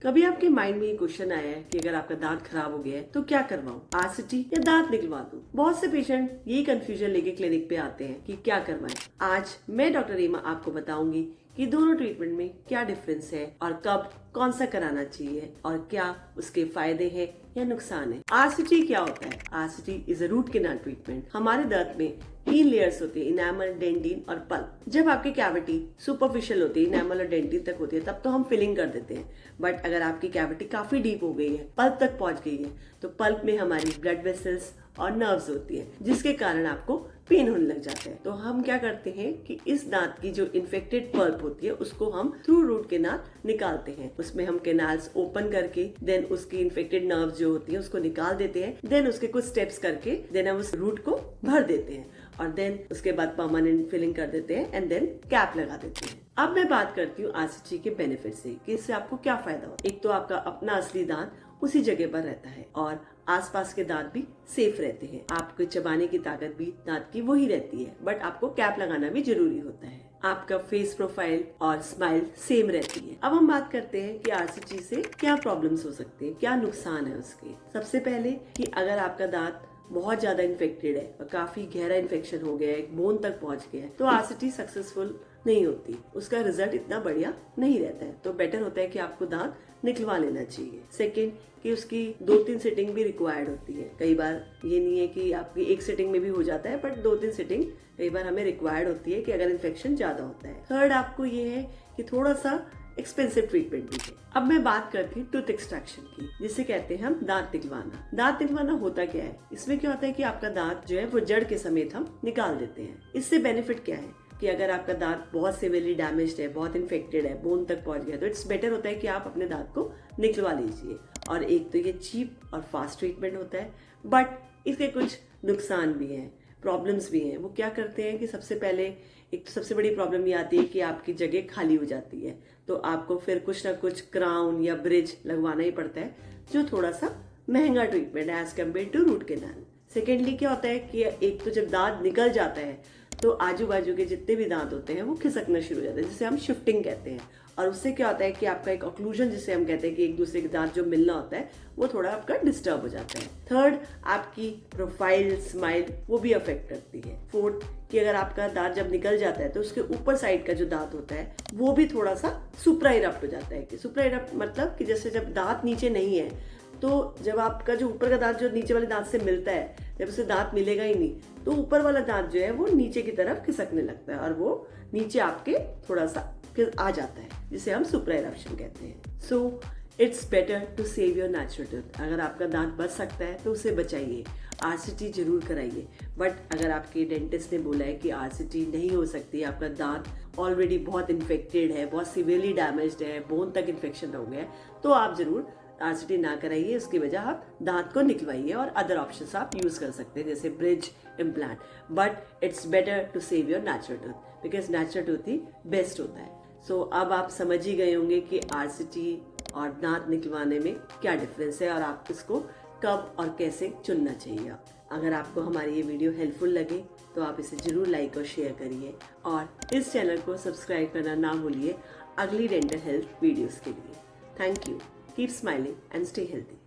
कभी आपके माइंड में ये क्वेश्चन आया है कि अगर आपका दांत खराब हो गया है तो क्या करवाऊं, आरसीटी या दांत निकलवा दूं? बहुत से पेशेंट यही कंफ्यूजन लेके क्लिनिक पे आते हैं कि क्या करवाएं। आज मैं डॉक्टर रीमा आपको बताऊंगी कि दोनों ट्रीटमेंट में क्या डिफरेंस है और कब कौन सा कराना चाहिए और क्या उसके फायदे हैं या नुकसान है। आरसीटी क्या होता है? RCT is a root canal treatment. हमारे दांत में 3 लेयर्स होते हैं, इनेमल, डेंटिन और पल्प। जब आपकी कैविटी सुपरफिशियल होती है, इनेमल और डेंटिन तक होती है, तब तो हम फिलिंग कर देते हैं। बट अगर आपकी कैविटी काफी डीप हो गई है, पल्प तक पहुंच गई है, तो पल्प में हमारी ब्लड वेसल्स और नर्व्स होती है, जिसके कारण आपको पेन होने लग जाता है। तो हम क्या करते हैं कि इस दांत की जो इन्फेक्टेड पल्प होती है उसको हम थ्रू रूट कैनाल निकालते हैं। उसमें हम कैनाल्स ओपन करके देन उसकी इन्फेक्टेड नर्व्स जो होती है उसको निकाल देते हैं। देन उसके कुछ स्टेप्स करके देन हम उस रूट को भर देते हैं और देन उसके बाद परमानेंट फिलिंग कर देते हैं एंड देन कैप लगा देते हैं। अब मैं बात करती हूँ आरसीटी के बेनिफिट से कि इससे आपको क्या फायदा हो। एक तो आपका अपना असली दांत उसी जगह पर रहता है और आसपास के दांत भी सेफ रहते हैं। आपको चबाने की ताकत भी दांत की वही रहती है, बट आपको कैप लगाना भी जरूरी होता है। आपका फेस प्रोफाइल और स्माइल सेम रहती है। अब हम बात करते हैं कि आरसीटी से क्या प्रॉब्लम्स हो सकते हैं, क्या नुकसान है उसके। सबसे पहले कि अगर आपका दांत बहुत ज्यादा इन्फेक्टेड है और काफी गहरा इन्फेक्शन हो गया है, एक बोन तक पहुंच गया है, तो आरसीटी सक्सेसफुल नहीं होती, उसका रिजल्ट इतना बढ़िया नहीं रहता है। तो बेटर होता है कि आपको दांत निकलवा लेना चाहिए। सेकंड कि उसकी 2-3 सिटिंग भी रिक्वायर्ड होती है। कई बार ये नहीं है कि आपकी एक सिटिंग में भी हो जाता है, बट 2-3 सिटिंग कई बार हमें रिक्वायर्ड होती है कि अगर इन्फेक्शन ज्यादा होता है। थर्ड आपको ये है कि थोड़ा सा एक्सपेंसिव ट्रीटमेंट भी है। अब मैं बात करती हूँ टूथ एक्सट्रैक्शन की, जिसे कहते हैं हम दांत निकलवाना। दांत निकलवाना होता क्या है? इसमें क्या होता है कि आपका दांत जो है वो जड़ के समेत हम निकाल देते हैं। इससे बेनिफिट क्या है कि अगर आपका दांत बहुत सिवियरली डैमेज्ड है, बहुत इन्फेक्टेड है, बोन तक पहुंच गया, तो इट्स बेटर होता है कि आप अपने दांत को निकलवा लीजिए। और एक तो ये चीप और फास्ट ट्रीटमेंट होता है, बट इसके कुछ नुकसान भी हैं, प्रॉब्लम्स भी हैं। वो क्या करते हैं कि सबसे पहले एक तो सबसे बड़ी प्रॉब्लम ये आती है कि आपकी जगह खाली हो जाती है, तो आपको फिर कुछ ना कुछ क्राउन या ब्रिज लगवाना ही पड़ता है, जो थोड़ा सा महंगा ट्रीटमेंट है as compare to root canal. Secondly क्या होता है कि एक तो जब दांत निकल जाता है तो आजू बाजू के जितने भी दांत होते हैं वो खिसकना शुरू हो जाते हैं, जिसे हम शिफ्टिंग कहते हैं। और उससे क्या होता है कि आपका एक ऑक्लूजन, जिसे हम कहते हैं कि एक दूसरे के दांत जो मिलना होता है, वो थोड़ा आपका डिस्टर्ब हो जाता है। थर्ड, आपकी प्रोफाइल, स्माइल वो भी अफेक्ट करती है। फोर्थ, कि अगर आपका दांत जब निकल जाता है तो उसके ऊपर साइड का जो दांत होता है वो भी थोड़ा सा सुप्रा इरप्ट हो जाता है। कि सुप्रा इरप्ट मतलब कि जैसे जब दांत नीचे नहीं है, तो जब आपका जो ऊपर का दांत जो नीचे वाले दांत से मिलता है, जब उसे दांत मिलेगा ही नहीं, तो ऊपर वाला दांत जो है वो नीचे की तरफ खिसकने लगता है और वो नीचे आपके थोड़ा सा आ जाता है, जिसे हम सुप्रा इरप्शन कहते हैं। So it's better to save your natural tooth. अगर आपका दांत बच सकता है तो उसे बचाइए, आरसीटी जरूर कराइए। बट अगर आपके डेंटिस्ट ने बोला है कि आरसीटी नहीं हो सकती, आपका दांत ऑलरेडी बहुत इन्फेक्टेड है, बहुत सिवियरली डैमेज्ड है, बोन तक इन्फेक्शन हो गया है, तो आप जरूर आरसीटी ना कराइए। उसकी वजह आप दांत को निकलवाइए और अदर ऑप्शंस आप यूज कर सकते हैं, जैसे bridge, implant. But it's better to save your natural tooth, because natural tooth ही बेस्ट होता है। सो अब आप समझ ही गए होंगे कि आरसीटी और दांत निकलवाने में क्या डिफरेंस है और आप इसको कब और कैसे चुनना चाहिए। अगर आपको हमारी ये वीडियो हेल्पफुल लगे तो आप इसे जरूर लाइक और शेयर करिए और इस चैनल को सब्सक्राइब करना ना भूलिए अगली डेंटल हेल्थ वीडियोस के लिए। Thank you. Keep smiling and stay healthy.